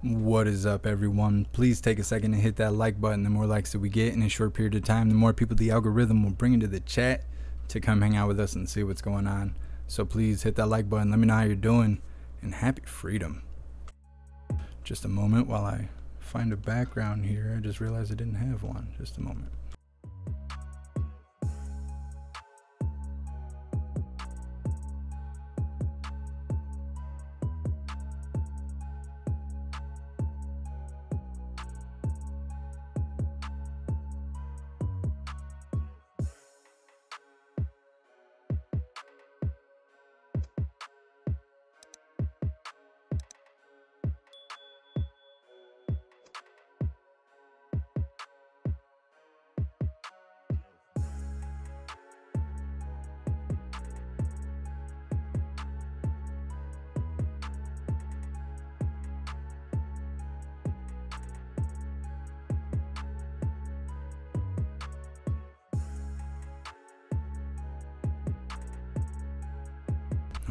What is up, everyone? Please take a second to hit that like button. The more likes that we get in a short period of time, the more people the algorithm will bring into the chat to come hang out with us and see what's going on. So please hit that like button. Let me know how you're doing, and happy freedom. Just a moment while I find a background here. I just realized I didn't have one. Just a moment.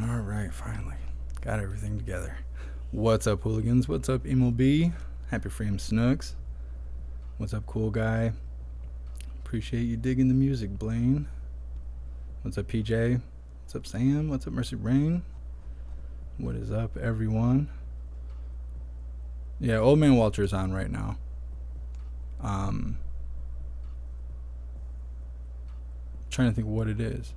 All right, finally got everything together. What's up, hooligans? What's up, Emo B? Happy Freedom Snooks. What's up, cool guy? Appreciate you digging the music, Blaine. What's up, PJ? What's up, Sam? What's up, Mercy Rain? What is up, everyone? Yeah, Old Man Walter's on right now. Trying to think what it is.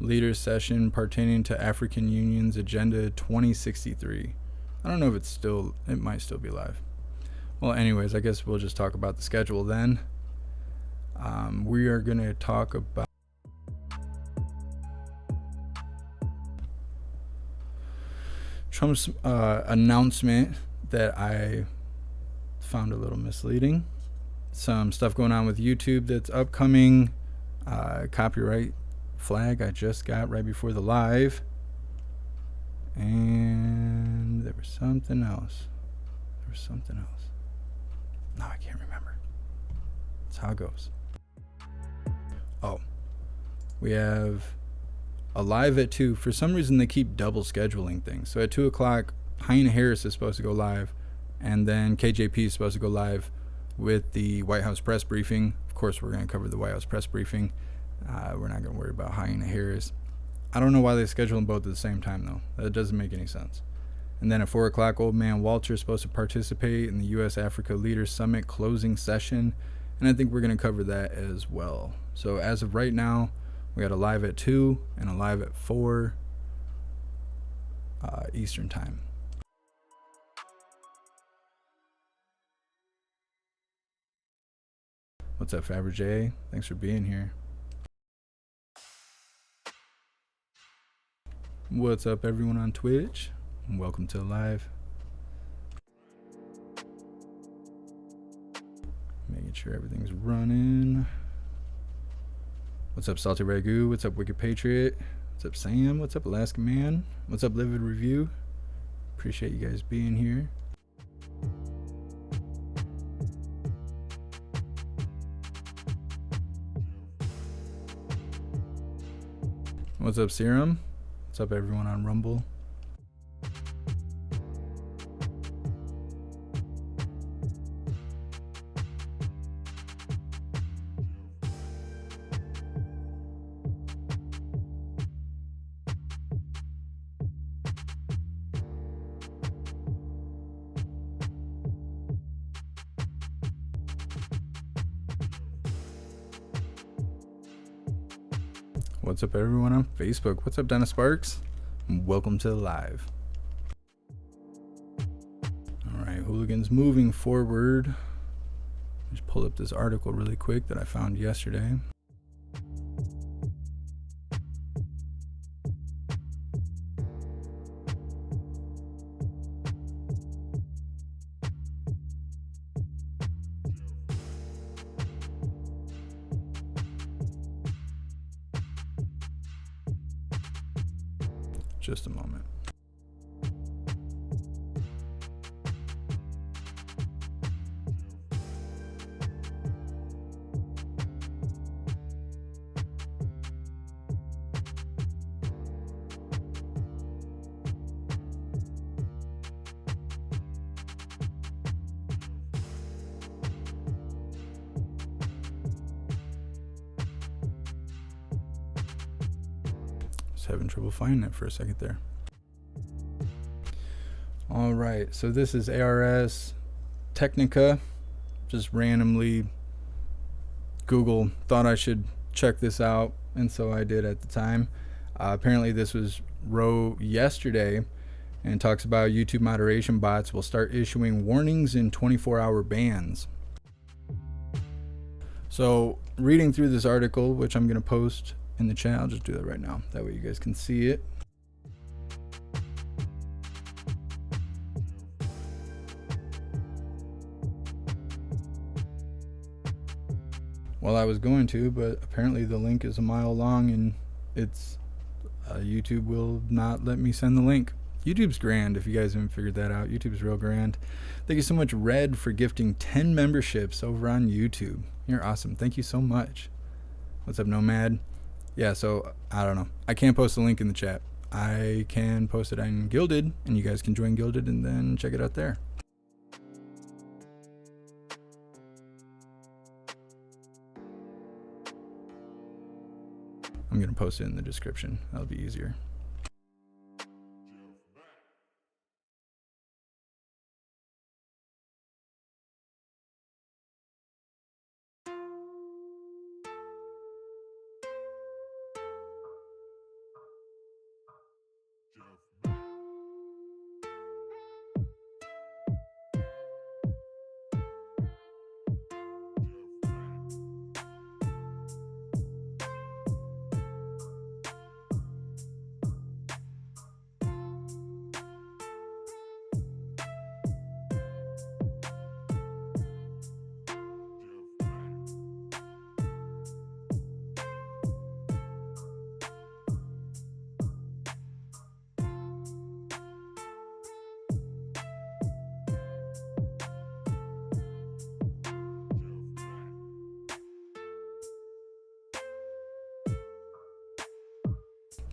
Leaders session pertaining to African Union's Agenda 2063. I don't know if it might still be live. Well, anyways, I guess we'll just talk about the schedule then. We are going to talk about Trump's announcement that I found a little misleading. Some stuff going on with YouTube that's upcoming. Copyright flag I just got right before the live, and there was something else. No, I can't remember. That's how it goes. Oh, we have a live at 2. For some reason they keep double scheduling things. So at 2 o'clock, Hyena Harris is supposed to go live, and then KJP is supposed to go live with the White House press briefing. Of course, we're going to cover the White House press briefing. We're not going to worry about Hyena Harris. I don't know why they schedule them both at the same time, though. That doesn't make any sense. And then at 4 o'clock, Old Man Walter is supposed to participate in the U.S.-Africa Leaders Summit closing session. And I think we're going to cover that as well. So as of right now, we got a live at 2 and a live at 4 Eastern time. What's up, Faberjay? Thanks for being here. What's up, everyone on Twitch? Welcome to the live. Making sure everything's running. What's up, Salty Ragu? What's up, Wicked Patriot? What's up, Sam? What's up, Alaska Man? What's up, Livid Review? Appreciate you guys being here. What's up, Serum? What's up, everyone on Rumble? What's up, everyone on Facebook? What's up, Dennis Sparks? Welcome to the live. All right, Hooligans, moving forward. Just pull up this article really quick that I found yesterday. Just a moment. Just having trouble finding it for a second there. All right, so this is ARS Technica. Just randomly Google thought I should check this out, and so I did at the time. Apparently this was wrote yesterday, and talks about YouTube moderation bots will start issuing warnings in 24-hour bans. So reading through this article, which I'm going to post in the chat, I'll just do that right now, that way you guys can see it. Well, I was going to, but apparently the link is a mile long, and it's YouTube will not let me send the link. YouTube's grand, if you guys haven't figured that out. YouTube's real grand. Thank you so much, Red, for gifting 10 memberships over on YouTube. You're awesome. Thank you so much. What's up, Nomad? Yeah, so I don't know. I can't post the link in the chat. I can post it on Gilded, and you guys can join Gilded and then check it out there. I'm going to post it in the description. That'll be easier.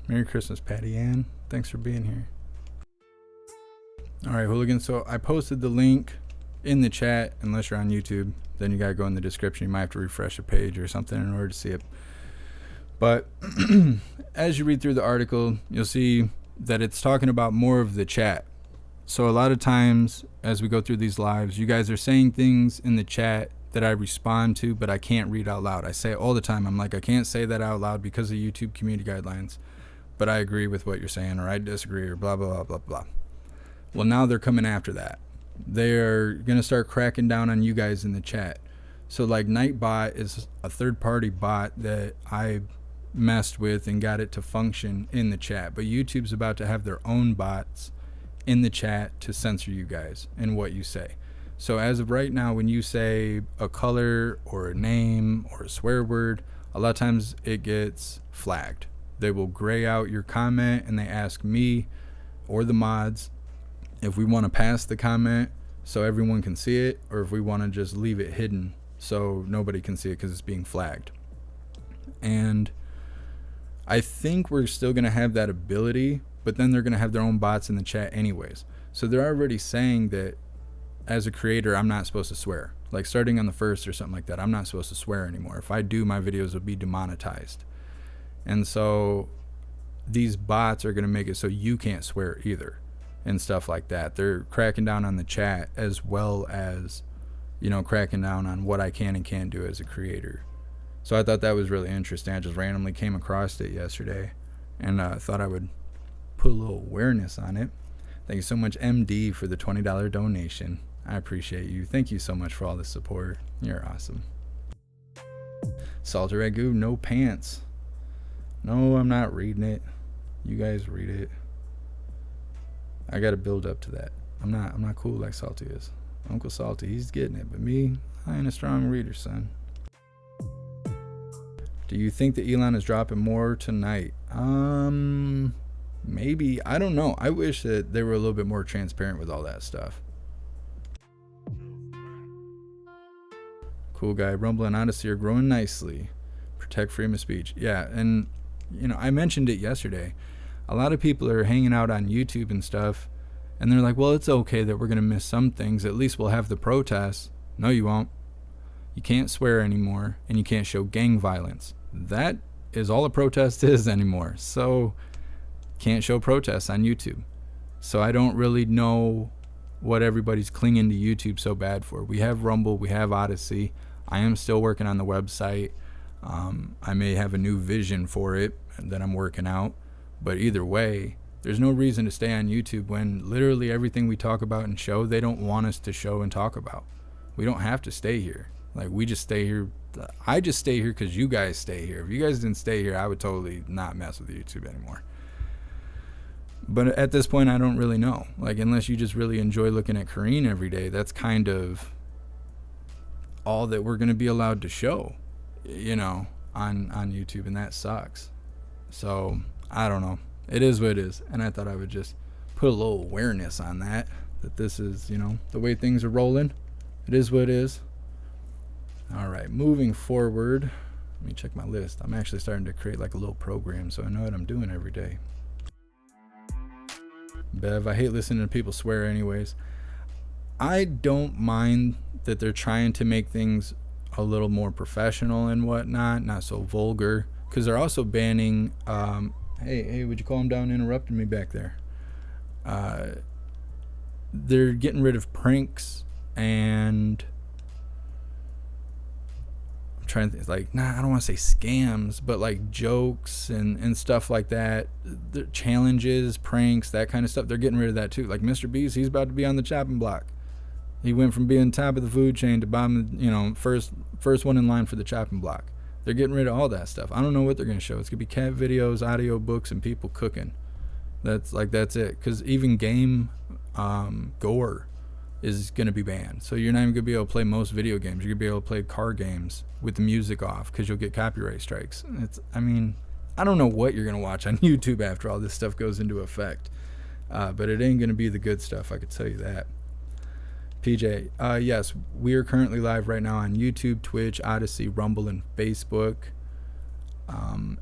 Merry Christmas, Patty Ann. Thanks for being here. All right, Hooligans. So I posted the link in the chat. Unless you're on YouTube, then you got to go in the description. You might have to refresh the page or something in order to see it. But as you read through the article, you'll see that it's talking about more of the chat. So a lot of times as we go through these lives, you guys are saying things in the chat that I respond to, but I can't read out loud. I say it all the time. I'm like, I can't say that out loud because of YouTube community guidelines. But I agree with what you're saying, or I disagree, or blah, blah, blah, blah, blah. Well, now they're coming after that. They're going to start cracking down on you guys in the chat. So like Nightbot is a third-party bot that I messed with and got it to function in the chat. But YouTube's about to have their own bots in the chat to censor you guys and what you say. So as of right now, when you say a color or a name or a swear word, a lot of times it gets flagged. They will gray out your comment, and they ask me or the mods if we want to pass the comment so everyone can see it, or if we want to just leave it hidden so nobody can see it because it's being flagged. And I think we're still going to have that ability, but then they're going to have their own bots in the chat anyways. So they're already saying that as a creator, I'm not supposed to swear. Like starting on the 1st or something like that, I'm not supposed to swear anymore. If I do, my videos will be demonetized. And so these bots are going to make it so you can't swear either and stuff like that. They're cracking down on the chat as well as, you know, cracking down on what I can and can't do as a creator. So I thought that was really interesting. I just randomly came across it yesterday and thought I would put a little awareness on it. Thank you so much, MD, for the $20 donation. I appreciate you. Thank you so much for all the support. You're awesome. Salty Ragu, no pants. No, I'm not reading it. You guys read it. I got to build up to that. I'm not cool like Salty is. Uncle Salty, he's getting it, but me, I ain't a strong reader, son. Do you think that Elon is dropping more tonight? Maybe. I don't know. I wish that they were a little bit more transparent with all that stuff. Cool guy. Rumble and Odyssey are growing nicely. Protect freedom of speech. Yeah, and you know, I mentioned it yesterday. A lot of people are hanging out on YouTube and stuff, and they're like, well, it's okay that we're going to miss some things. At least we'll have the protests. No, you won't. You can't swear anymore, and you can't show gang violence. That is all a protest is anymore. So can't show protests on YouTube. So I don't really know what everybody's clinging to YouTube so bad for. We have Rumble, we have Odyssey. I am still working on the website. I may have a new vision for it that I'm working out. But either way, there's no reason to stay on YouTube when literally everything we talk about and show, they don't want us to show and talk about. We don't have to stay here. Like, we just stay here. I just stay here because you guys stay here. If you guys didn't stay here, I would totally not mess with YouTube anymore. But at this point, I don't really know. Like, unless you just really enjoy looking at Kareen every day, that's kind of all that we're going to be allowed to show, you know, on YouTube, and that sucks. So, I don't know. It is what it is. And I thought I would just put a little awareness on that this is, you know, the way things are rolling. It is what it is. All right, moving forward. Let me check my list. I'm actually starting to create like a little program so I know what I'm doing every day. Bev, I hate listening to people swear anyways. I don't mind that they're trying to make things a little more professional and whatnot, not so vulgar, because they're also banning hey, would you calm down interrupting me back there? They're getting rid of pranks and I'm trying to think, like, I don't want to say scams, but like jokes and stuff like that. The challenges, pranks, that kind of stuff. They're getting rid of that too. Like Mr. Beast, he's about to be on the chopping block. He went from being top of the food chain to bottom, you know, first one in line for the chopping block. They're getting rid of all that stuff. I don't know what they're going to show. It's going to be cat videos, audio books, and people cooking. That's it. Because even game gore is going to be banned. So you're not even going to be able to play most video games. You're going to be able to play car games with the music off because you'll get copyright strikes. I don't know what you're going to watch on YouTube after all this stuff goes into effect. But it ain't going to be the good stuff, I could tell you that. PJ, yes, we are currently live right now on YouTube, Twitch, Odyssey, Rumble, and Facebook.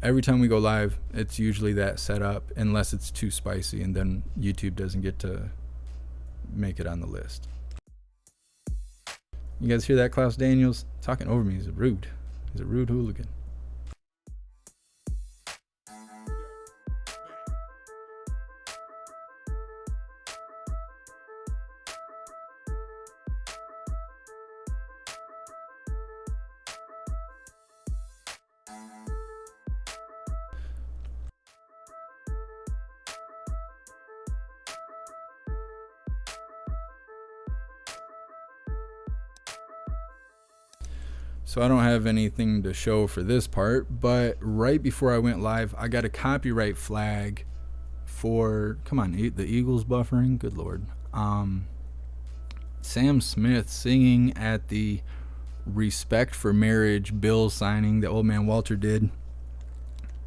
Every time we go live, it's usually that setup, unless it's too spicy, and then YouTube doesn't get to make it on the list. You guys hear that, Klaus Daniels? Talking over me. He's rude. He's a rude hooligan. So I don't have anything to show for this part, but right before I went live, I got a copyright flag for, come on, the Eagles buffering, good Lord. Sam Smith singing at the Respect for Marriage bill signing that old man Walter did.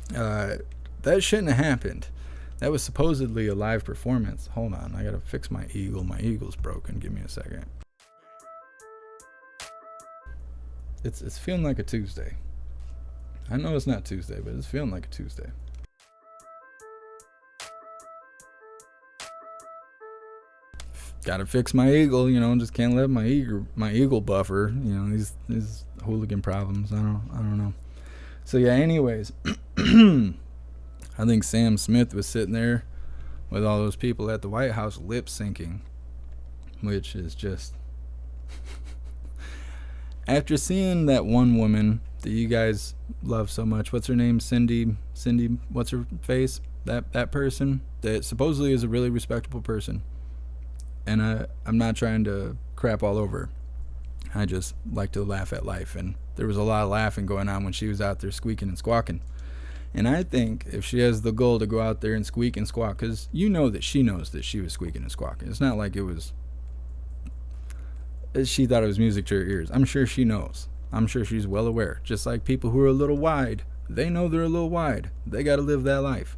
That shouldn't have happened. That was supposedly a live performance. Hold on, I gotta fix my eagle. My eagle's broken. Give me a second. It's feeling like a Tuesday. I know it's not Tuesday, but it's feeling like a Tuesday. Gotta fix my eagle, you know, just can't let my eagle buffer, you know, these hooligan problems. I don't know. So yeah, anyways, I think Sam Smith was sitting there with all those people at the White House lip syncing, which is just after seeing that one woman that you guys love so much, what's her name? Cindy, what's her face? That person that supposedly is a really respectable person. And I'm not trying to crap all over. I just like to laugh at life. And there was a lot of laughing going on when she was out there squeaking and squawking. And I think if she has the goal to go out there and squeak and squawk, because you know that she knows that she was squeaking and squawking. It's not like it was, she thought it was music to her ears. I'm sure she knows. I'm sure she's well aware. Just like people who are a little wide, they know they're a little wide. They got to live that life.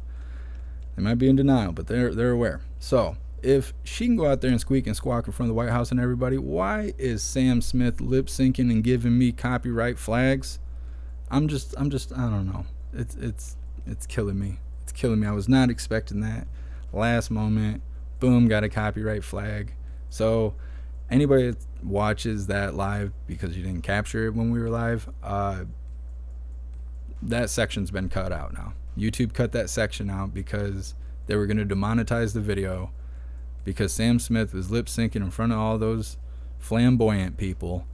They might be in denial, but they're aware. So if she can go out there and squeak and squawk in front of the White House and everybody, why is Sam Smith lip syncing and giving me copyright flags? I'm just I don't know. It's killing me. It's killing me. I was not expecting that. Last moment, boom, got a copyright flag. So anybody that watches that live because you didn't capture it when we were live, that section's been cut out now. YouTube cut that section out because They were going to demonetize the video because Sam Smith was lip syncing in front of all those flamboyant people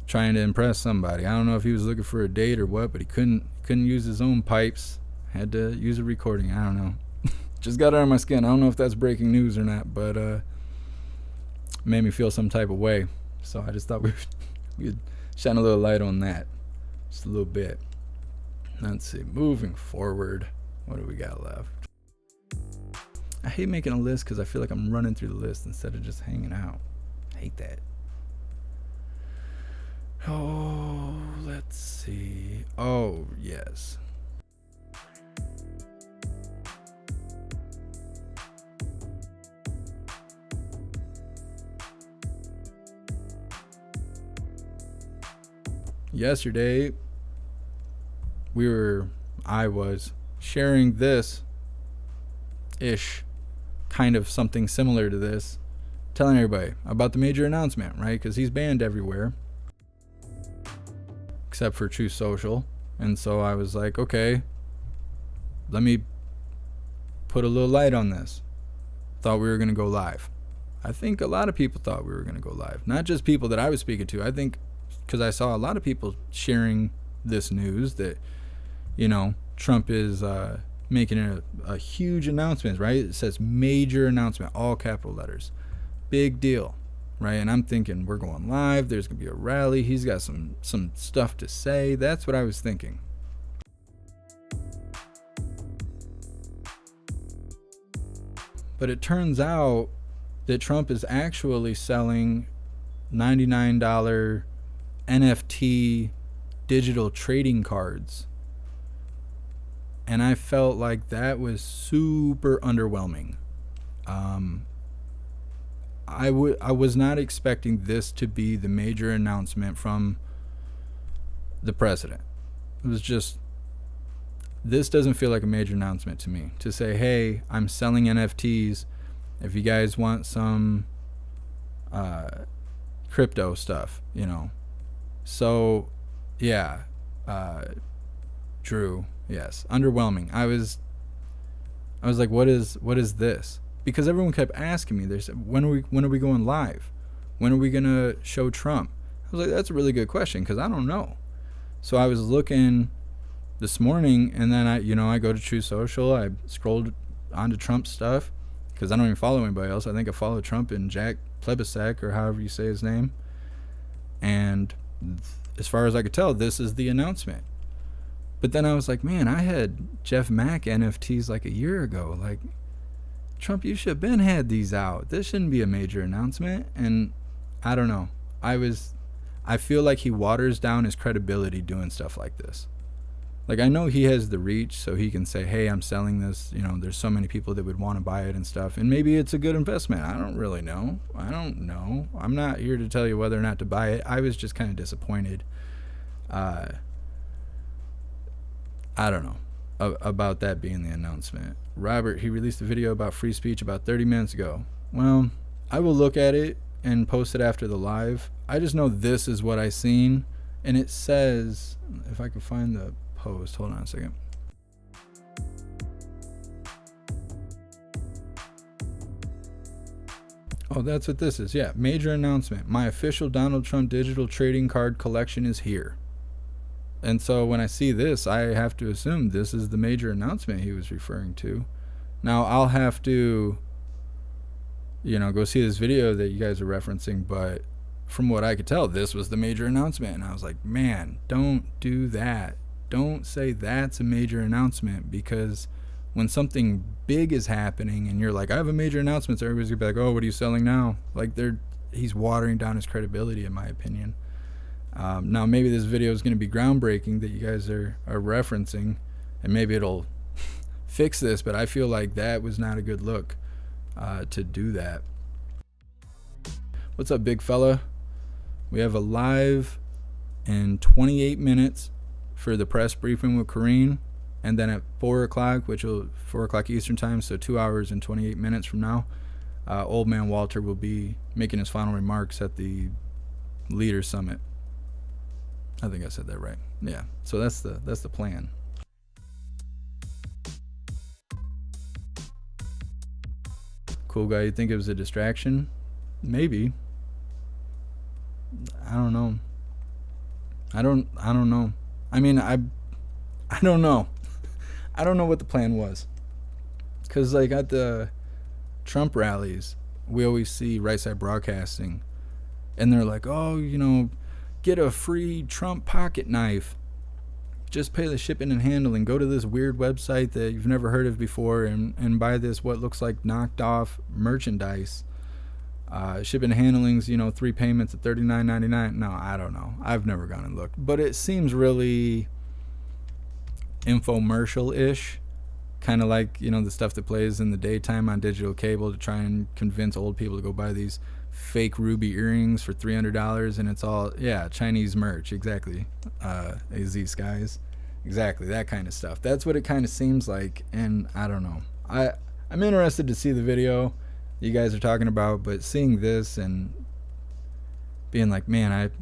trying to impress somebody. I don't know if he was looking for a date or what, but he couldn't use his own pipes. Had to use a recording. I don't know. Just got under my skin. I don't know if that's breaking news or not, but made me feel some type of way. So I just thought we'd shine a little light on that. Just a little bit. Let's see. Moving forward, what do we got left? I hate making a list because I feel like I'm running through the list instead of just hanging out. I hate that. Oh, let's see. Oh, yes. Yesterday, I was sharing this ish, kind of something similar to this, telling everybody about the major announcement, right? Because he's banned everywhere except for True Social. And so I was like, okay, let me put a little light on this. Thought we were going to go live. I think a lot of people thought we were going to go live. Not just people that I was speaking to. I think because I saw a lot of people sharing this news that, you know, Trump is making a huge announcement, right? It says major announcement, all capital letters. Big deal, right? And I'm thinking we're going live. There's going to be a rally. He's got some stuff to say. That's what I was thinking. But it turns out that Trump is actually selling $99 NFT digital trading cards. And I felt like that was super underwhelming. I was not expecting this to be the major announcement from the president. It was just, this doesn't feel like a major announcement to me. To say, hey, I'm selling NFTs. If you guys want some crypto stuff, you know. So, yeah. Drew, yes. Underwhelming. I was like, what is this? Because everyone kept asking me, they said, when are we going live? When are we going to show Trump? I was like, that's a really good question because I don't know. So I was looking this morning, and then I go to True Social. I scrolled onto Trump stuff because I don't even follow anybody else. I think I follow Trump and Jack Plebiscite, or however you say his name. And as far as I could tell, this is the announcement. But then I was like, man, I had Jeff Mack NFTs like a year ago. Like, Trump, you should have been had these out. This shouldn't be a major announcement. And I don't know. I feel like he waters down his credibility doing stuff like this. Like, I know he has the reach, so he can say, hey, I'm selling this. You know, there's so many people that would want to buy it and stuff. And maybe it's a good investment. I don't really know. I don't know. I'm not here to tell you whether or not to buy it. I was just kind of disappointed. I don't know about that being the announcement. Robert, he released a video about free speech about 30 minutes ago. Well, I will look at it and post it after the live. I just know this is what I seen. And it says, if I can find the post, hold on a second. Oh, that's what this is. Yeah, major announcement. My official Donald Trump digital trading card collection is here. And so when I see this, I have to assume this is the major announcement he was referring to. Now, I'll have to, go see this video that you guys are referencing, but from what I could tell, this was the major announcement. And I was like, man, don't do that. Don't say that's a major announcement, because when something big is happening and you're like, I have a major announcement, so everybody's gonna be like, oh, what are you selling now? Like, he's watering down his credibility, in my opinion. Now, maybe this video is going to be groundbreaking that you guys are referencing, and maybe it'll fix this, but I feel like that was not a good look to do that. What's up, big fella? We have a live in 28 minutes for the press briefing with Karine, and then at 4 o'clock, 4 o'clock Eastern time, so 2 hours and 28 minutes from now, Old Man Walter will be making his final remarks at the Leaders Summit. I think I said that right. Yeah. So that's the plan. cool guy. You think it was a distraction? Maybe. I don't know. I don't know. I mean, I don't know. I don't know what the plan was. Because, like, at the Trump rallies, we always see Right Side Broadcasting, and they're like, oh, you know, get a free Trump pocket knife. Just pay the shipping and handling. Go to this weird website that you've never heard of before and buy this what looks like knocked off merchandise. Shipping and handling's, 3 payments at $39.99. No, I don't know. I've never gone and looked. But it seems really infomercial-ish. Kind of like, the stuff that plays in the daytime on digital cable to try and convince old people to go buy these fake ruby earrings for $300, and it's all Chinese merch. Exactly. AZ Skies, exactly that kind of stuff. That's what it kind of seems like, and I don't know. I'm interested to see the video you guys are talking about, but seeing this and being like, man,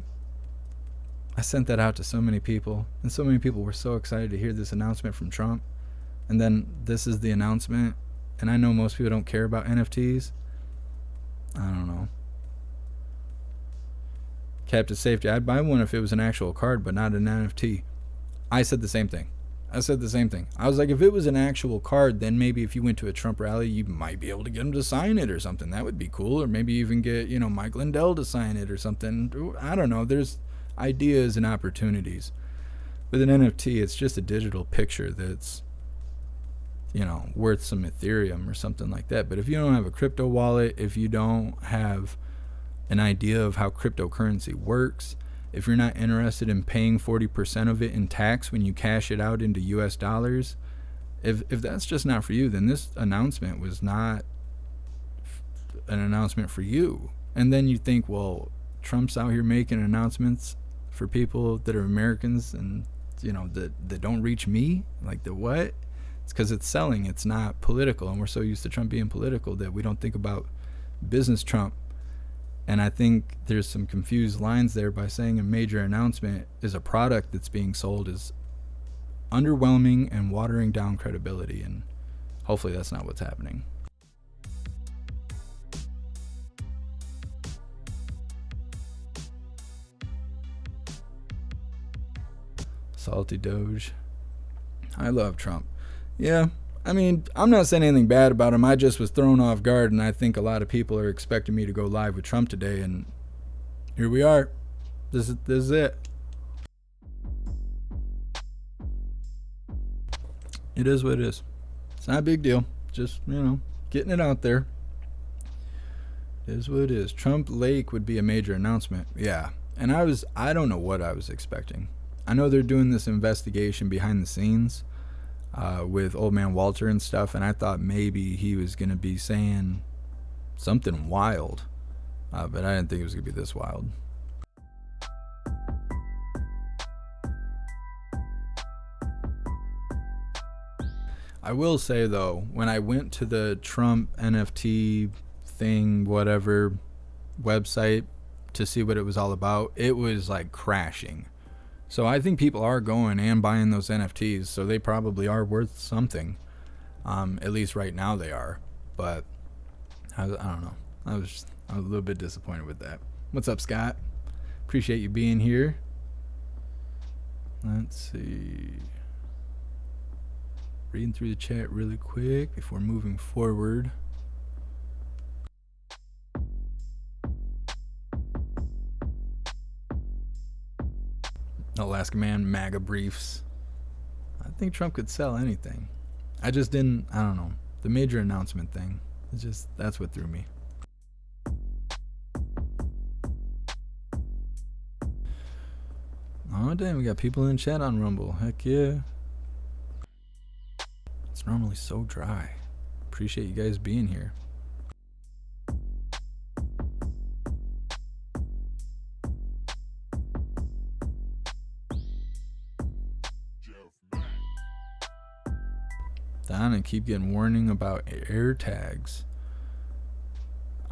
I sent that out to so many people, and so many people were so excited to hear this announcement from Trump, and then this is the announcement, and I know most people don't care about NFTs. I don't know. Captive Safety, I'd buy one if it was an actual card, but not an NFT. I said the same thing. I was like, if it was an actual card, then maybe if you went to a Trump rally, you might be able to get him to sign it or something. That would be cool. Or maybe even get, Mike Lindell to sign it or something. I don't know. There's ideas and opportunities. With an NFT, it's just a digital picture that's, worth some Ethereum or something like that. But if you don't have a crypto wallet, if you don't have an idea of how cryptocurrency works, if you're not interested in paying 40% of it in tax when you cash it out into US dollars, if that's just not for you, then this announcement was not an announcement for you. And then you think, well, Trump's out here making announcements for people that are Americans and, that don't reach me? Like, the what? It's because it's selling. It's not political. And we're so used to Trump being political that we don't think about business Trump. And I think there's some confused lines there by saying a major announcement is a product that's being sold is underwhelming and watering down credibility. And hopefully that's not what's happening. Salty Doge. I love Trump. Yeah, I mean, I'm not saying anything bad about him. I just was thrown off guard, and I think a lot of people are expecting me to go live with Trump today, and here we are. This is it. It is what it is. It's not a big deal. Just, getting it out there. It is what it is. Trump Lake would be a major announcement. Yeah, and I don't know what I was expecting. I know they're doing this investigation behind the scenes with Old Man Walter and stuff, and I thought maybe he was going to be saying something wild, but I didn't think it was going to be this wild. I will say, though, when I went to the Trump NFT thing, whatever, website to see what it was all about, it was like crashing. So I think people are going and buying those NFTs, so they probably are worth something. At least right now they are. But I don't know. I was a little bit disappointed with that. What's up, Scott? Appreciate you being here. Let's see. Reading through the chat really quick before moving forward. Alaska Man, MAGA briefs. I think Trump could sell anything. I don't know. The major announcement thing. That's what threw me. Oh, damn, we got people in chat on Rumble. Heck yeah. It's normally so dry. Appreciate you guys being here. Don, and keep getting warning about air tags.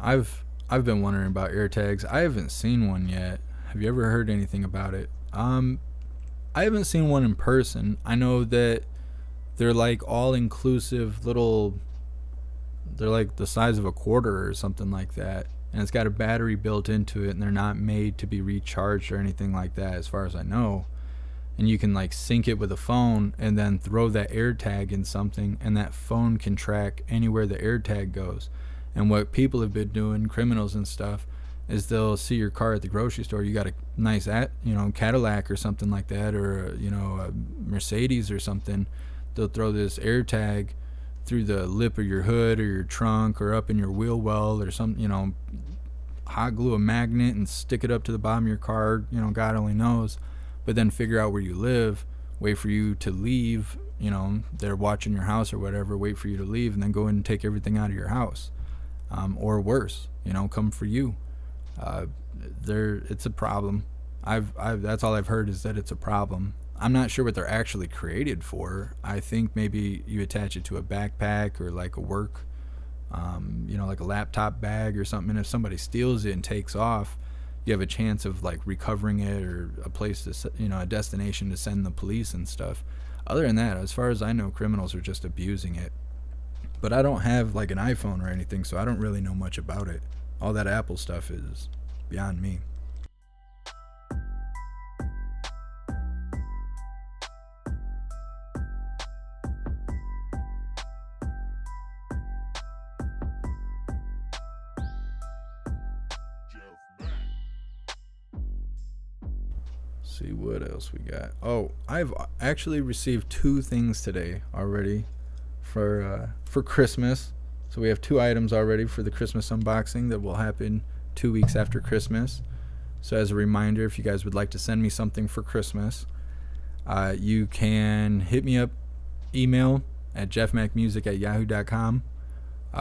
I've been wondering about air tags. I haven't seen one yet. Have you ever heard anything about it? I haven't seen one in person. I know that they're like all-inclusive little they're like the size of a quarter or something like that, and it's got a battery built into it, and they're not made to be recharged or anything like that, as far as I know. And you can like sync it with a phone and then throw that AirTag in something, and that phone can track anywhere the AirTag goes. And what people have been doing, criminals and stuff, is they'll see your car at the grocery store. You got a nice Cadillac or something like that, or a Mercedes or something. They'll throw this AirTag through the lip of your hood or your trunk or up in your wheel well or something. Hot glue a magnet and stick it up to the bottom of your car. God only knows. But then figure out where you live, wait for you to leave, they're watching your house or whatever, wait for you to leave, and then go in and take everything out of your house. Or worse, come for you. It's a problem. That's all I've heard, is that it's a problem. I'm not sure what they're actually created for. I think maybe you attach it to a backpack or like a work, like a laptop bag or something. And if somebody steals it and takes off, you have a chance of like recovering it, or a place to, a destination to send the police and stuff. Other than that, as far as I know, criminals are just abusing it. But I don't have like an iPhone or anything, so I don't really know much about it. All that Apple stuff is beyond me. See what else we got. Oh, I've actually received 2 things today already for Christmas. So we have 2 items already for the Christmas unboxing that will happen 2 weeks after Christmas. So as a reminder, if you guys would like to send me something for Christmas, you can hit me up, email at jeffmacmusic@yahoo.com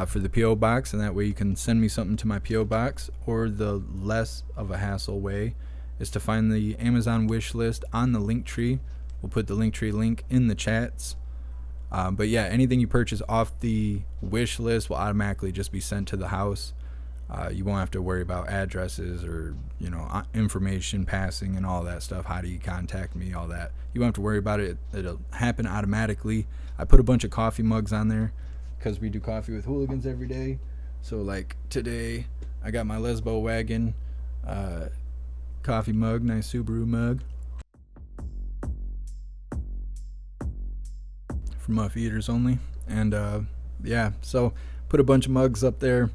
for the P.O. box, and that way you can send me something to my P.O. box. Or the less of a hassle way is to find the Amazon wish list on the link tree. We'll put the link tree link in the chats. But yeah, anything you purchase off the wish list will automatically just be sent to the house. You won't have to worry about addresses or information passing and all that stuff. How do you contact me? All that. You won't have to worry about it. It'll happen automatically. I put a bunch of coffee mugs on there because we do coffee with Hooligans every day. So like today, I got my Lesbo Wagon coffee mug, nice Subaru mug. For Muff Eaters only. And so put a bunch of mugs up there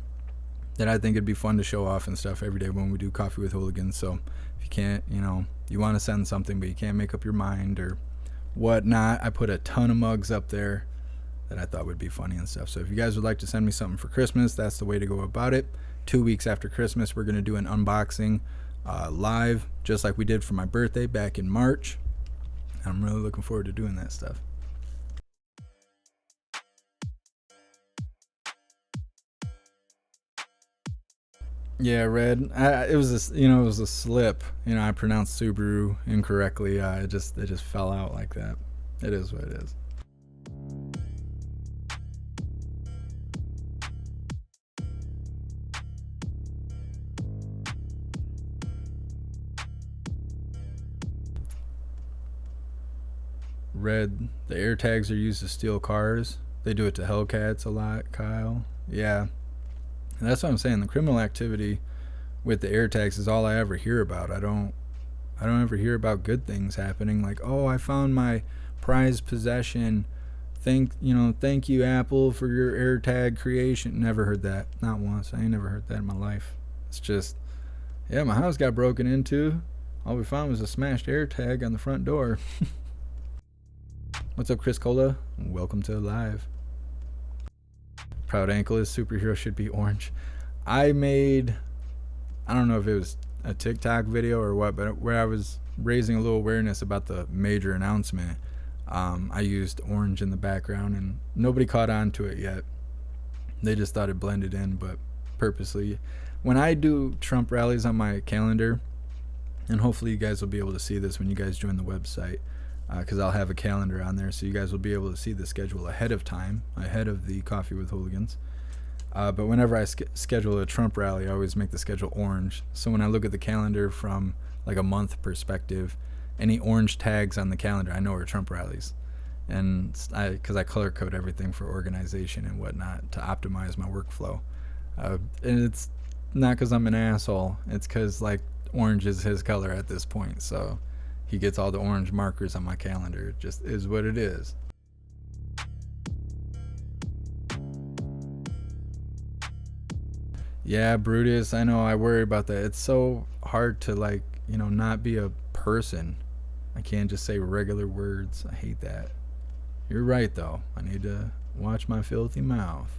that I think it'd be fun to show off and stuff every day when we do coffee with Hooligans. So if you can't, you want to send something but you can't make up your mind or whatnot, I put a ton of mugs up there that I thought would be funny and stuff. So if you guys would like to send me something for Christmas, that's the way to go about it. 2 weeks after Christmas, we're going to do an unboxing live, just like we did for my birthday back in March. I'm really looking forward to doing that stuff. Yeah, Red. It was a slip. I pronounced Subaru incorrectly. It just fell out like that. It is what it is. Red, the AirTags are used to steal cars. They do it to Hellcats a lot, Kyle. Yeah. And that's what I'm saying. The criminal activity with the AirTags is all I ever hear about. I don't ever hear about good things happening. Like, oh, I found my prized possession. Thank you, Apple, for your AirTag creation. Never heard that. Not once. I ain't never heard that in my life. It's just, yeah, my house got broken into. All we found was a smashed AirTag on the front door. What's up, Chris Cola? Welcome to Live. Proud ankle is superhero should be orange. I don't know if it was a TikTok video or what, but where I was raising a little awareness about the major announcement, I used orange in the background and nobody caught on to it yet. They just thought it blended in, but purposely. When I do Trump rallies on my calendar, and hopefully you guys will be able to see this when you guys join the website, because I'll have a calendar on there, so you guys will be able to see the schedule ahead of time, ahead of the Coffee with Hooligans. But whenever I schedule a Trump rally, I always make the schedule orange. So when I look at the calendar from like a month perspective, any orange tags on the calendar I know are Trump rallies. and because I color code everything for organization and whatnot to optimize my workflow. And it's not because I'm an asshole. It's because like orange is his color at this point, so he gets all the orange markers on my calendar. It just is what it is. Yeah, Brutus, I know, I worry about that. It's so hard to, like, not be a person. I can't just say regular words. I hate that. You're right, though. I need to watch my filthy mouth.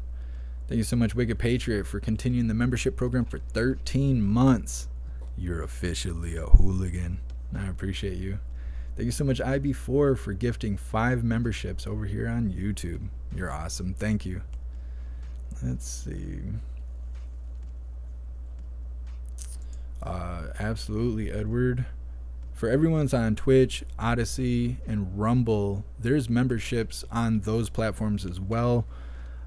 Thank you so much, Wicked Patriot, for continuing the membership program for 13 months. You're officially a hooligan. I appreciate you. Thank you so much, IB4, for gifting 5 memberships over here on YouTube. You're awesome. Thank you. Let's see. Absolutely, Edward. For everyone's on Twitch, Odyssey, and Rumble, there's memberships on those platforms as well.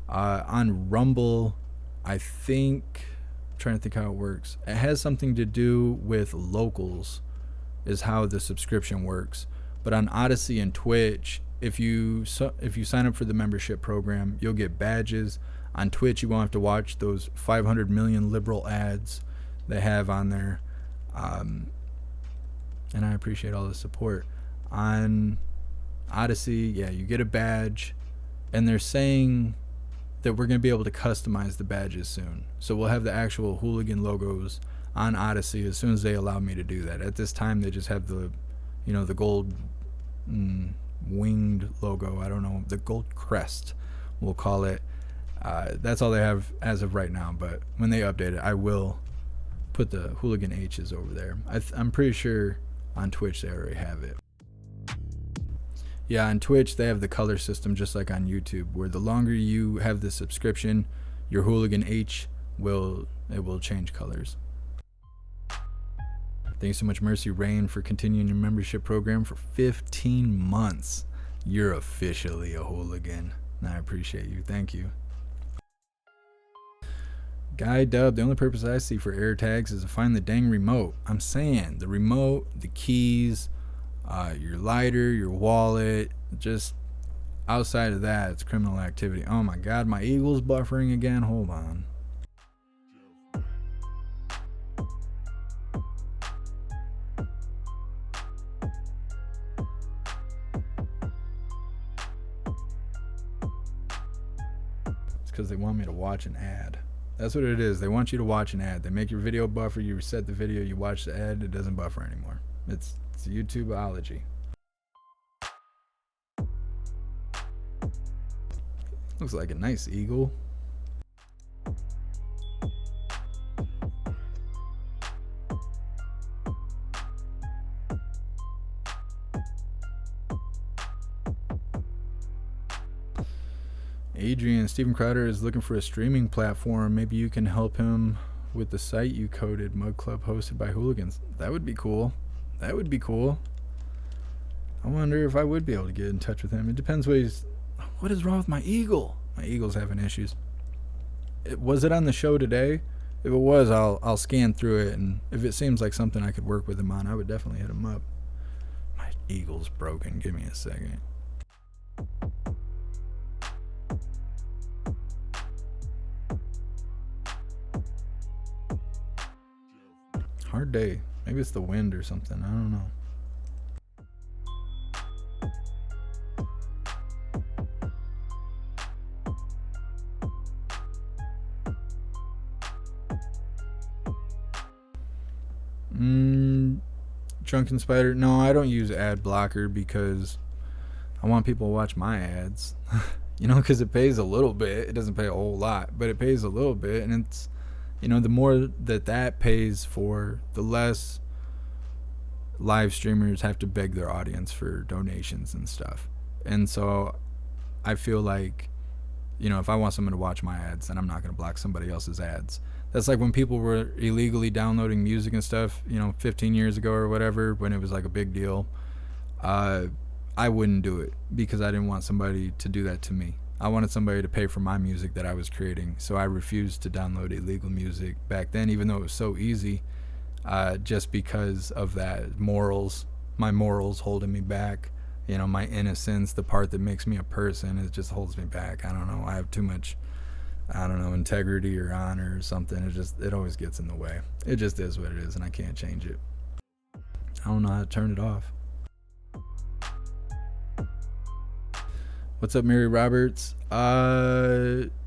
On Rumble, I'm trying to think how it works. It has something to do with locals, is how the subscription works. But on Odyssey and Twitch, if you sign up for the membership program, you'll get badges. On Twitch, you won't have to watch those 500 million liberal ads they have on there. And I appreciate all the support. On Odyssey, yeah, you get a badge, and they're saying that we're going to be able to customize the badges soon. So we'll have the actual Hooligan logos on Odyssey as soon as they allow me to do that. At this time, they just have the, the gold winged logo. I don't know, the gold crest, we'll call it. That's all they have as of right now. But when they update it, I will put the Hooligan H's over there. I'm pretty sure on Twitch they already have it. Yeah, on Twitch they have the color system just like on YouTube, where the longer you have the subscription, your Hooligan H will change colors. Thank you so much, Mercy Rain, for continuing your membership program for 15 months. You're officially a hooligan. I appreciate you. Thank you. Guy Dub, the only purpose I see for air tags is to find the dang remote. I'm saying the remote, the keys, your lighter, your wallet. Just outside of that, it's criminal activity. Oh my God, my Eagle's buffering again. Hold on. It's because they want me to watch an ad. That's what it is. They want you to watch an ad. They make your video buffer. You reset the video. You watch the ad. It doesn't buffer anymore. It's YouTubeology. Looks like a nice eagle. Adrian, Steven Crowder is looking for a streaming platform. Maybe you can help him with the site you coded, Mug Club hosted by Hooligans. That would be cool. That would be cool. I wonder if I would be able to get in touch with him. It depends what is wrong with my eagle? My eagle's having issues. Was it on the show today? If it was, I'll scan through it, and if it seems like something I could work with him on, I would definitely hit him up. My eagle's broken. Give me a second. Hard day. Maybe it's the wind or something. I don't know. Drunken Spider. No, I don't use ad blocker because I want people to watch my ads. Because it pays a little bit. It doesn't pay a whole lot, but it pays a little bit, and it's the more that pays for, the less live streamers have to beg their audience for donations and stuff. And so I feel like, if I want someone to watch my ads, then I'm not going to block somebody else's ads. That's like when people were illegally downloading music and stuff, 15 years ago or whatever, when it was like a big deal. I wouldn't do it because I didn't want somebody to do that to me. I wanted somebody to pay for my music that I was creating, so I refused to download illegal music back then, even though it was so easy, just because of that my morals holding me back, my innocence, the part that makes me a person, it just holds me back. I don't know. I have too much, integrity or honor or something. It always gets in the way. It just is what it is, and I can't change it. I don't know how to turn it off. What's up, Mary Roberts?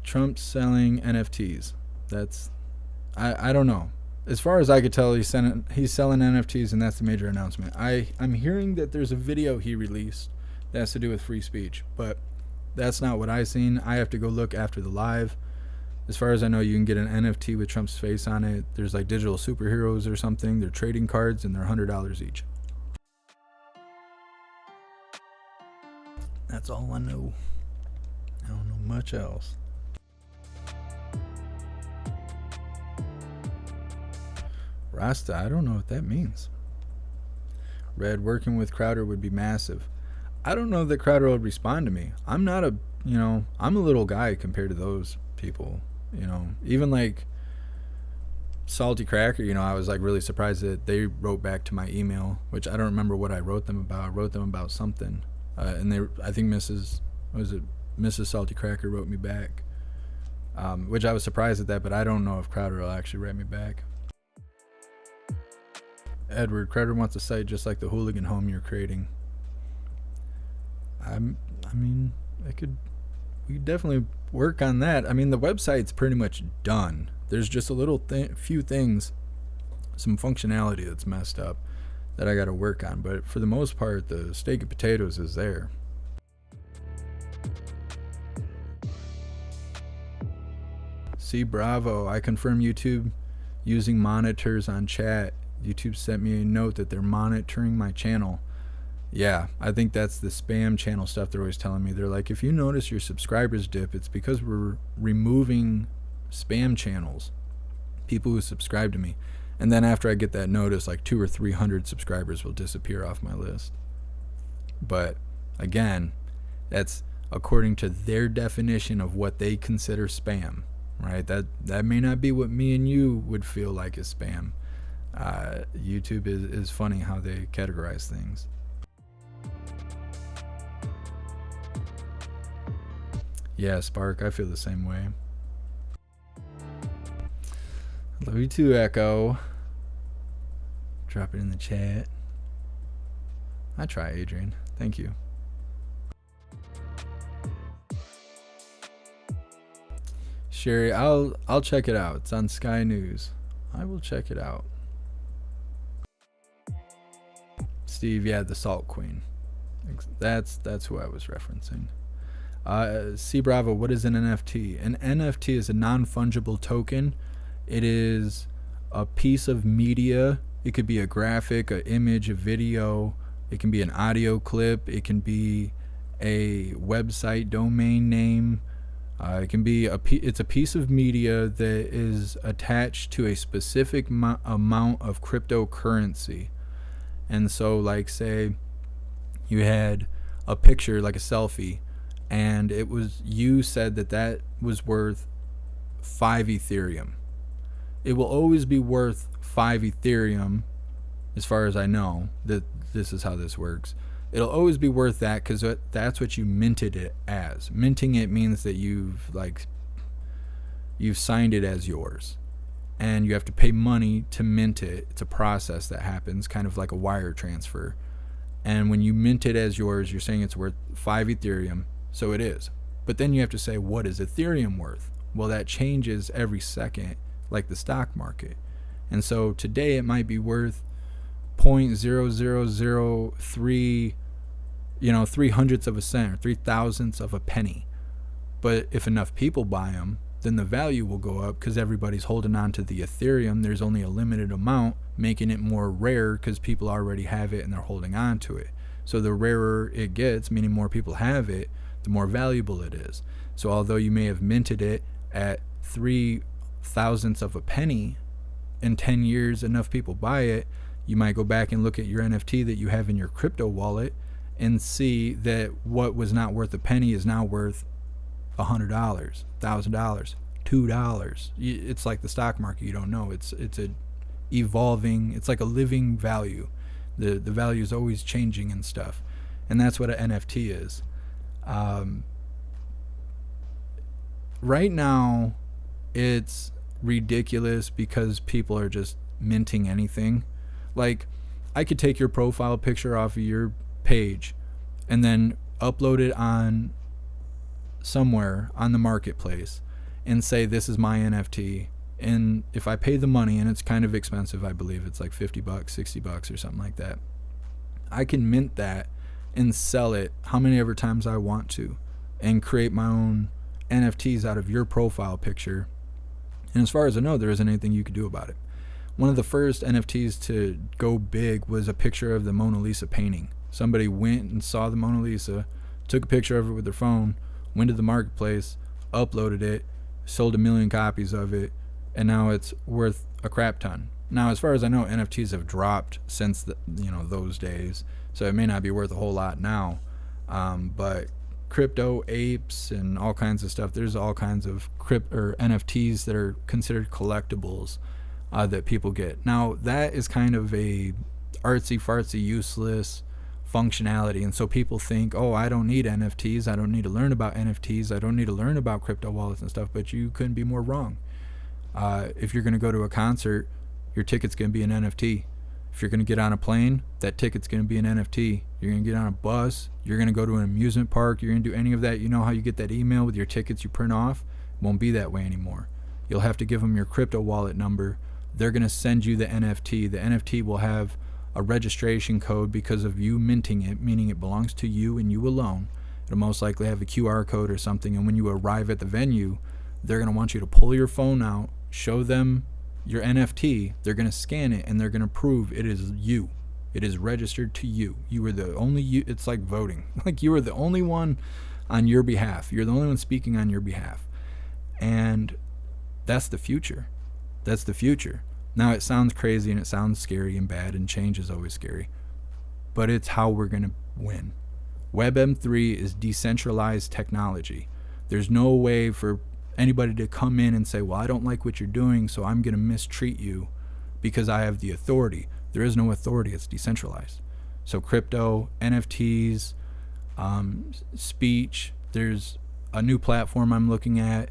Trump's selling NFTs. I don't know. As far as I could tell, he's selling NFTs, and that's the major announcement. I'm hearing that there's a video he released that has to do with free speech, but that's not what I've seen. I have to go look after the live. As far as I know, you can get an NFT with Trump's face on it. There's like digital superheroes or something. They're trading cards, and they're $100 each. That's all I know. I don't know much else. Rasta, I don't know what that means. Red, working with Crowder would be massive. I don't know that Crowder would respond to me. I'm not I'm a little guy compared to those people. Even like Salty Cracker, I was like really surprised that they wrote back to my email, which I don't remember what I wrote them about. I wrote them about something. And I think Mrs. Salty Cracker wrote me back, which I was surprised at that, but I don't know if Crowder will actually write me back. Edward, Crowder wants a site just like the Hooligan home you're creating. We could definitely work on that. The website's pretty much done. There's just a few things, some functionality that's messed up that I got to work on, but for the most part, the steak and potatoes is there. See, bravo. I confirm YouTube using monitors on chat. YouTube sent me a note that they're monitoring my channel. Yeah, I think that's the spam channel stuff they're always telling me. They're like, if you notice your subscribers dip, it's because we're removing spam channels, people who subscribe to me. And then after I get that notice, like 200 or 300 subscribers will disappear off my list. But again, that's according to their definition of what they consider spam, right? That may not be what me and you would feel like is spam. YouTube is funny how they categorize things. Yeah, Spark, I feel the same way. Love you too, Echo. Drop it in the chat. I try, Adrian. Thank you. Sherry, I'll check it out. It's on Sky News. I will check it out. Steve, yeah, the Salt Queen. That's who I was referencing. C Bravo, what is an NFT? An NFT is a non-fungible token. It is a piece of media. It could be a graphic, an image, a video. It can be an audio clip. It can be a website domain name. It can be it's a piece of media that is attached to a specific amount of cryptocurrency. And so, like, say you had a picture, like a selfie, and you said that was worth 5 Ethereum. It will always be worth 5 Ethereum, as far as I know. That this is how this works. It'll always be worth that because that's what you minted it as. Minting it means that you've signed it as yours, and you have to pay money to mint it. It's a process that happens, kind of like a wire transfer. And when you mint it as yours, you're saying it's worth 5 Ethereum, so it is. But then you have to say, what is Ethereum worth? Well, that changes every second, like the stock market. And so today it might be worth 0.0003, 3/100ths of a cent or 3/1000ths of a penny. But if enough people buy them, then the value will go up because everybody's holding on to the Ethereum. There's only a limited amount, making it more rare because people already have it and they're holding on to it. So the rarer it gets, meaning more people have it, the more valuable it is. So although you may have minted it at 3/1000ths of a penny, in 10 years enough people buy it, you might go back and look at your NFT that you have in your crypto wallet and see that what was not worth a penny is now worth $100, $1,000, $2. It's like the stock market. You don't know. It's a evolving. It's like a living value. The value is always changing and stuff. And that's what an NFT is. Right now, it's ridiculous because people are just minting anything. Like, I could take your profile picture off of your page and then upload it on somewhere on the marketplace and say, this is my NFT. And if I pay the money, and it's kind of expensive, I believe it's like $50, $60 or something like that, I can mint that and sell it how many ever times I want to and create my own NFTs out of your profile picture. And as far as I know, there isn't anything you could do about it. One of the first NFTs to go big was a picture of the Mona Lisa painting. Somebody went and saw the Mona Lisa, took a picture of it with their phone, went to the marketplace, uploaded it, sold 1 million copies of it, and now it's worth a crap ton. Now, as far as I know, NFTs have dropped since those days, so it may not be worth a whole lot now. But crypto apes and all kinds of stuff, there's all kinds of NFTs that are considered collectibles that people get. Now, that is kind of a artsy-fartsy, useless functionality, and so people think, oh, I don't need NFTs, I don't need to learn about NFTs, I don't need to learn about crypto wallets and stuff. But you couldn't be more wrong. If you're going to go to a concert, your ticket's going to be an NFT. If you're going to get on a plane, that ticket's going to be an NFT. You're going to get on a bus, you're going to go to an amusement park, you're going to do any of that. You know how you get that email with your tickets you print off? It won't be that way anymore. You'll have to give them your crypto wallet number. They're going to send you the NFT. The NFT will have a registration code because of you minting it, meaning it belongs to you and you alone. It'll most likely have a QR code or something, and when you arrive at the venue, they're going to want you to pull your phone out, show them your NFT, they're going to scan it, and they're going to prove it is you. It is registered to you. You were the only you. It's like voting. Like, you were the only one on your behalf. You're the only one speaking on your behalf. And that's the future. That's the future. Now, it sounds crazy and it sounds scary and bad, and change is always scary, but it's how we're going to win. WebM3 is decentralized technology. There's no way for anybody to come in and say, well, I don't like what you're doing, so I'm going to mistreat you because I have the authority. There is no authority. It's decentralized. So crypto, NFTs, speech, there's a new platform I'm looking at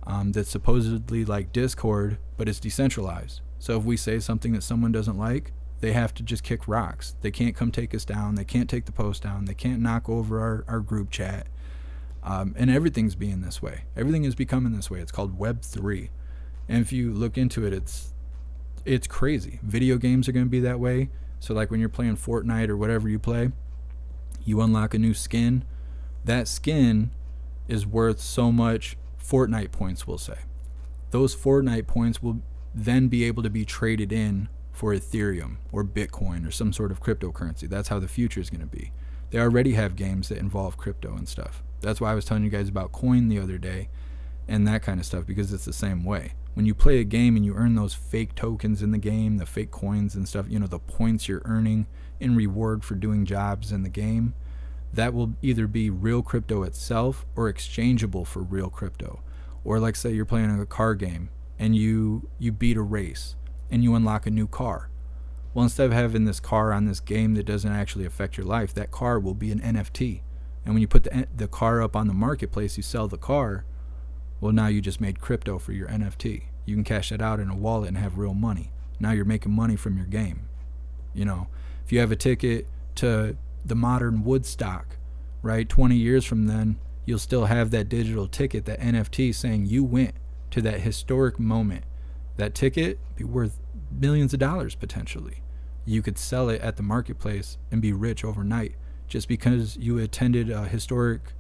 that's supposedly like Discord, but it's decentralized. So if we say something that someone doesn't like, they have to just kick rocks. They can't come take us down. They can't take the post down. They can't knock over our group chat. And everything's being this way. Everything is becoming this way. It's called Web3. And if you look into it, it's crazy. Video games are going to be that way. So like when you're playing Fortnite or whatever you play, you unlock a new skin. That skin is worth so much Fortnite points, we'll say. Those Fortnite points will then be able to be traded in for Ethereum or Bitcoin or some sort of cryptocurrency. That's how the future is going to be. They already have games that involve crypto and stuff. That's why I was telling you guys about coin the other day and that kind of stuff, because it's the same way. When you play a game and you earn those fake tokens in the game, the fake coins and stuff, the points you're earning in reward for doing jobs in the game, that will either be real crypto itself or exchangeable for real crypto. Or like, say you're playing a car game and you beat a race and you unlock a new car. Well, instead of having this car on this game that doesn't actually affect your life, that car will be an NFT. And when you put the car up on the marketplace, you sell the car. Well, now you just made crypto for your NFT. You can cash it out in a wallet and have real money. Now you're making money from your game. If you have a ticket to the modern Woodstock, right, 20 years from then, you'll still have that digital ticket, that NFT, saying you went to that historic moment. That ticket be worth millions of dollars potentially. You could sell it at the marketplace and be rich overnight just because you attended a historic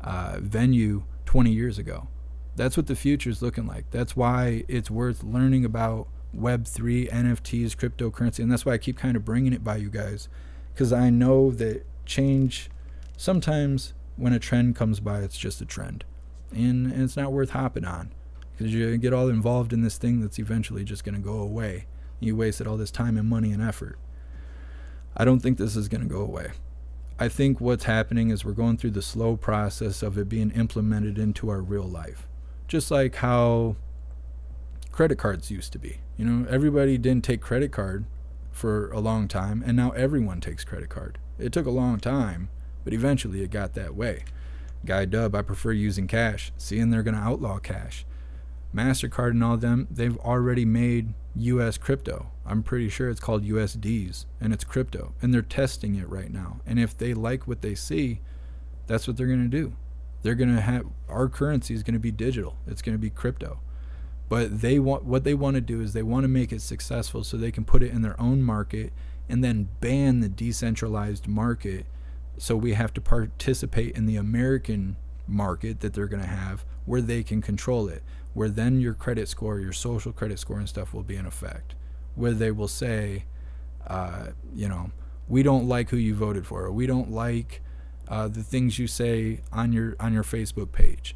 venue 20 years ago. That's what the future is looking like. That's why it's worth learning about Web3, NFTs, cryptocurrency, and that's why I keep kind of bringing it by you guys, because I know that change, sometimes when a trend comes by, it's just a trend, and it's not worth hopping on, because you get all involved in this thing that's eventually just going to go away. You wasted all this time and money and effort. I don't think this is going to go away. I think what's happening is we're going through the slow process of it being implemented into our real life. Just like how credit cards used to be. Everybody didn't take credit card for a long time, and now everyone takes credit card. It took a long time, But eventually it got that way. Guy Dub, I prefer using cash. Seeing they're going to outlaw cash. MasterCard and all of them, they've already made US crypto. I'm pretty sure it's called USDs, and it's crypto. And they're testing it right now. And if they like what they see, that's what they're going to do. They're going to have, our currency is going to be digital. It's going to be crypto. But what they want to do is they want to make it successful so they can put it in their own market and then ban the decentralized market. So we have to participate in the American market that they're going to have, where they can control it, where then your credit score, your social credit score and stuff will be in effect, where they will say, we don't like who you voted for, or we don't like the things you say on your Facebook page.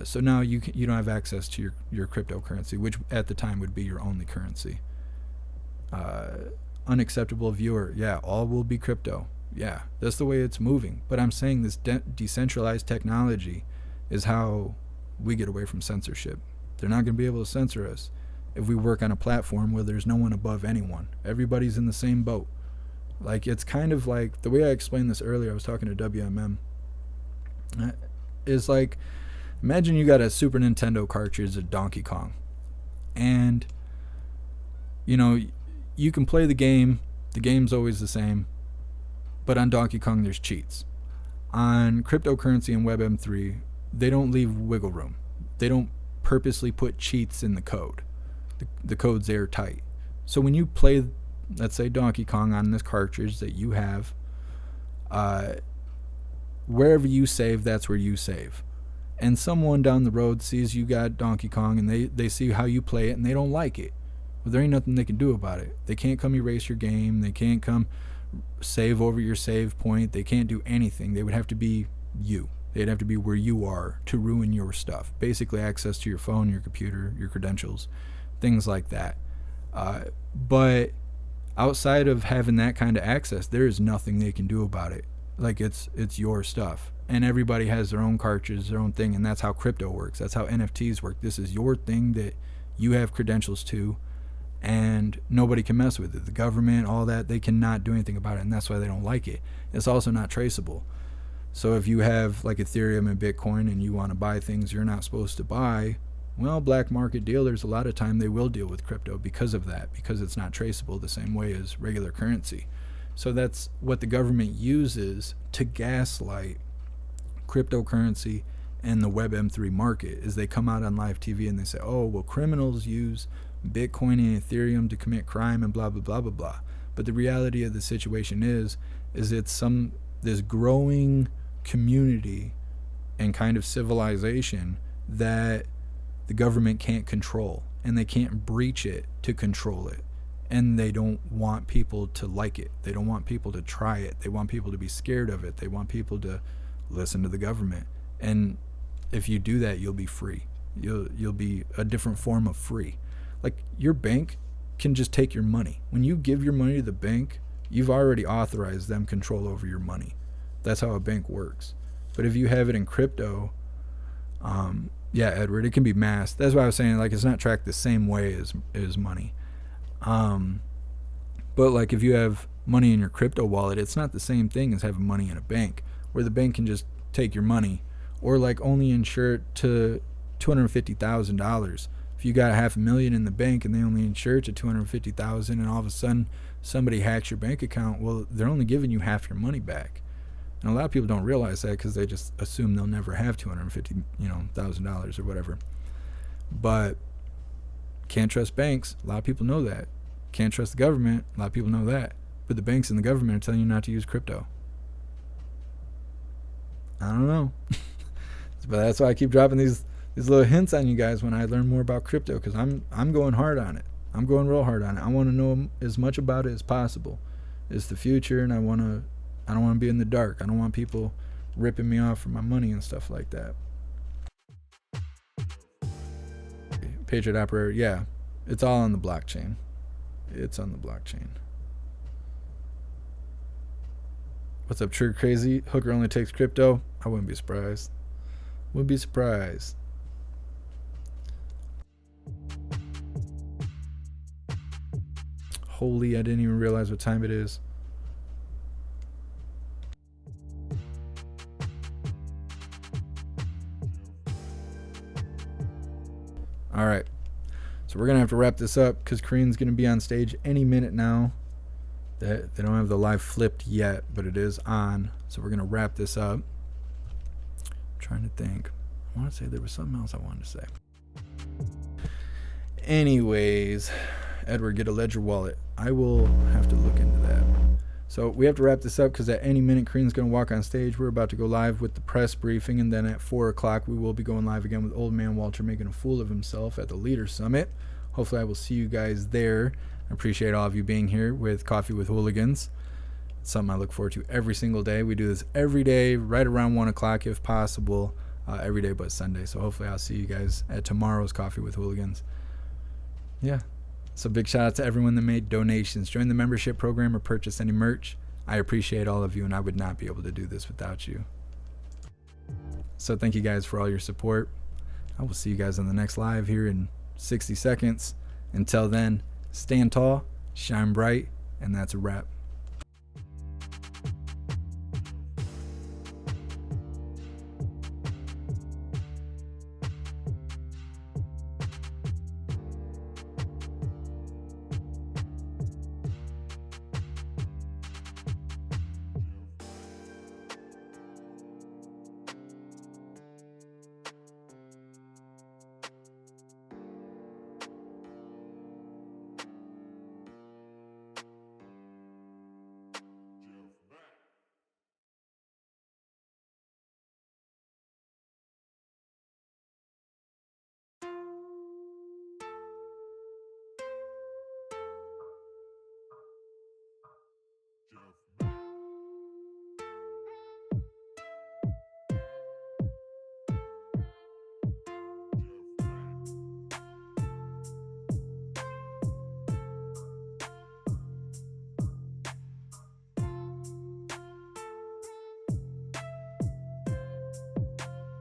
So now you don't have access to your cryptocurrency, which at the time would be your only currency. Unacceptable viewer, yeah, all will be crypto. Yeah, that's the way it's moving. But I'm saying this decentralized technology is how we get away from censorship. They're not going to be able to censor us if we work on a platform where there's no one above anyone. Everybody's in the same boat. Like, it's kind of like, the way I explained this earlier, I was talking to WMM, is like, imagine you got a Super Nintendo cartridge of Donkey Kong. And, you can play the game. The game's always the same. But on Donkey Kong, there's cheats. On cryptocurrency and WebM3, they don't leave wiggle room. They don't purposely put cheats in the code. The code's airtight. So when you play, let's say, Donkey Kong on this cartridge that you have, wherever you save, that's where you save. And someone down the road sees you got Donkey Kong and they see how you play it and they don't like it. Well, there ain't nothing they can do about it. They can't come erase your game. They can't come save over your save point. They can't do anything. They would have to be you. They'd have to be where you are to ruin your stuff. Basically access to your phone, your computer, your credentials, things like that. But outside of having that kind of access, there is nothing they can do about it. Like, it's your stuff. And everybody has their own cartridge, their own thing, and that's how crypto works. That's how NFTs work. This is your thing that you have credentials to, and nobody can mess with it. The government, all that, they cannot do anything about it, and that's why they don't like it. It's also not traceable. So if you have like Ethereum and Bitcoin and you want to buy things you're not supposed to buy, well, black market dealers, a lot of time they will deal with crypto because of that, because it's not traceable the same way as regular currency. So that's what the government uses to gaslight cryptocurrency and the WebM3 market, is they come out on live TV and they say, oh, well, criminals use Bitcoin and Ethereum to commit crime and blah, blah, blah, blah, blah. But the reality of the situation is it's this growing community and kind of civilization that the government can't control, and they can't breach it to control it. And they don't want people to like it. They don't want people to try it. They want people to be scared of it. They want people to listen to the government. And if you do that, you'll be free. You'll be a different form of free. Like, your bank can just take your money. When you give your money to the bank, you've already authorized them control over your money. That's how a bank works. But if you have it in crypto, yeah, Edward, it can be masked. That's why I was saying, like, it's not tracked the same way as money. But like, if you have money in your crypto wallet, it's not the same thing as having money in a bank, where the bank can just take your money, or like only insure it to $250,000. If you got $500,000 in the bank and they only insure it to $250,000, and all of a sudden somebody hacks your bank account, well, they're only giving you half your money back. And a lot of people don't realize that because they just assume they'll never have $250,000 or whatever. But can't trust banks. A lot of people know that. Can't trust the government. A lot of people know that. But the banks and the government are telling you not to use crypto. I don't know. But that's why I keep dropping these little hints on you guys when I learn more about crypto, because I'm going hard on it. I'm going real hard on it. I want to know as much about it as possible. It's the future, and I don't want to be in the dark. I don't want people ripping me off for my money and stuff like that. Patriot Operator, yeah, it's all on the blockchain. It's on the blockchain. What's up, Trigger Crazy? Hooker only takes crypto? I wouldn't be surprised. Wouldn't be surprised. Holy, I didn't even realize what time it is. All right. So we're going to have to wrap this up because Korean's going to be on stage any minute now. They don't have the live flipped yet, but it is on. So we're going to wrap this up. I'm trying to think. I want to say there was something else I wanted to say. Anyways, Edward, get a Ledger wallet. I will have to look into that. So we have to wrap this up because at any minute Korean's going to walk on stage. We're about to go live with the press briefing, and then at 4 o'clock we will be going live again with Old Man Walter making a fool of himself at the Leader Summit. Hopefully I will see you guys there. I appreciate all of you being here with Coffee with Hooligans. It's something I look forward to every single day. We do this every day, right around 1 o'clock if possible, every day but Sunday. So hopefully I'll see you guys at tomorrow's Coffee with Hooligans. Yeah. So big shout out to everyone that made donations, join the membership program, or purchase any merch. I appreciate all of you, and I would not be able to do this without you. So thank you guys for all your support. I will see you guys on the next live here in 60 seconds. Until then, stand tall, shine bright, and that's a wrap.